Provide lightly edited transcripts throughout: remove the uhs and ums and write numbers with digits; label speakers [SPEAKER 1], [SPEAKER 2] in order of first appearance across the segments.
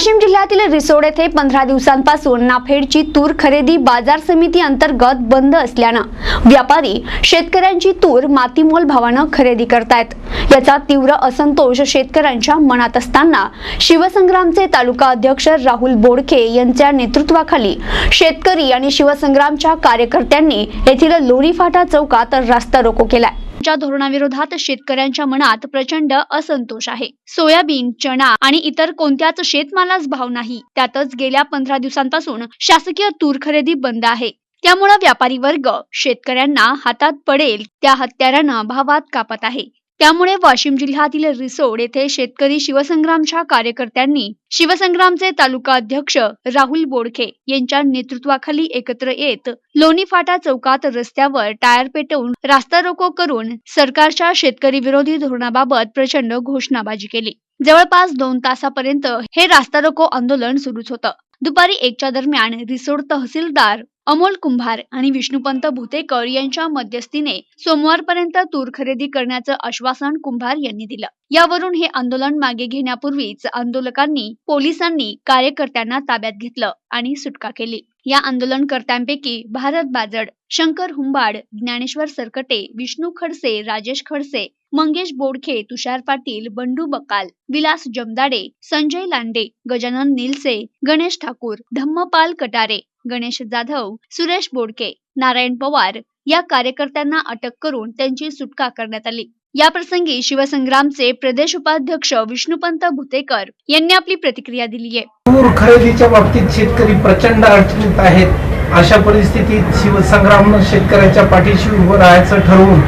[SPEAKER 1] वाशिम जिल्ह्यातील रिसोड येथे 15 दिवसांपासून नाफेडची तूर खरेदी बाजार समिती अंतर्गत बंद असल्यानं व्यापारी शेतकऱ्यांची तूर मातीमोल भावानं खरेदी करतायत। याचा तीव्र असंतोष शेतकऱ्यांच्या मनात असताना शिवसंग्रामचे तालुका अध्यक्ष राहुल बोडखे यांच्या नेतृत्वाखाली शेतकरी आणि शिवसंग्रामच्या कार्यकर्त्यांनी येथील लोणी फाटा चौकात रास्ता रोको केलाय। च्या धोरणाविरोधात शेतकऱ्यांच्या मनात प्रचंड असंतोष आहे। सोयाबीन, चणा आणि इतर कोणत्याच शेतमालास भाव नाही। त्यातच गेल्या 15 दिवसांपासून शासकीय तूर खरेदी बंद आहे। त्यामुळे व्यापारी वर्ग शेतकऱ्यांना हातात पडेल त्या हत्यारानं भावात कापत आहे। त्यामुळे वाशिम जिल्ह्यातील रिसोड येथे शेतकरी शिवसंग्रामच्या कार्यकर्त्यांनी शिवसंग्रामचे तालुका अध्यक्ष राहुल बोडखे यांच्या नेतृत्वाखाली एकत्र येत लोणी फाटा चौकात रस्त्यावर टायर पेटवून रास्ता रोको करून सरकारच्या शेतकरी विरोधी धोरणाबाबत प्रचंड घोषणाबाजी केली। जवळपास 2 तासापर्यंत हे रास्ता रोको आंदोलन सुरूच होतं। दुपारी 1च्या दरम्यान रिसोड तहसीलदार अमोल कुंभार आणि विष्णुपंत भुतेकर यांच्या मध्यस्थीने सोमवारपर्यंत तूर खरेदी करण्याचं आश्वासन कुंभार यांनी दिलं। यावरून हे आंदोलन मागे घेण्यापूर्वीच आंदोलकांनी पोलिसांनी कार्यकर्त्यांना ताब्यात घेतलं आणि सुटका केली। या आंदोलनकर्त्यांपैकी भारत बाजड, शंकर हुंबाड, ज्ञानेश्वर सरकटे, विष्णू खडसे, राजेश खडसे, मंगेश बोडखे, तुषार पाटील, बंडू बकाल, विलास जमदाडे, संजय लांडे, गजानन निलसे, गणेश ठाकूर, धम्मपाल कटारे, गणेश जाधव, सुरेश बोडके, नारायण पवार या कार्यकर्त्यांना अटक करून त्यांची सुटका करण्यात आली। या प्रसंगी शिवसंग्रामचे प्रदेश उपाध्यक्ष विष्णुपंत भुतेकर यांनी आपली प्रतिक्रिया दिली आहे।
[SPEAKER 2] तूर खरेदीच्या बाबतीत शेतकरी प्रचंड अडचणीत आहेत। अशा परिस्थितीत शिवसंग्रामने शेतकऱ्याच्या पाठीशी उभं राहायचं ठरवून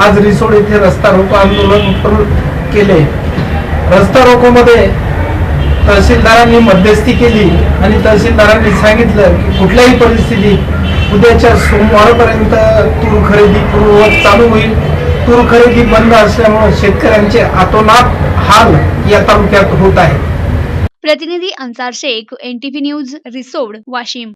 [SPEAKER 2] आज रिसोड येथे रस्ता रोको आंदोलन केले। रस्ता रोको मध्ये तहसीलदारांनी मध्यस्थी केली आणि तहसीलदारांनी सांगितलं की कुठल्याही परिस्थितीत उद्याच्या सोमवारपर्यंत तूर खरेदी पूर्ववत चालू होईल। तूर खरेदी बंद असल्यामुळे शेतकऱ्यांचे अतोनात हाल या तालुक्यात होत आहेत।
[SPEAKER 1] प्रतिनिधी अन्सार शेख, NTV न्यूज, रिसोड, वाशिम।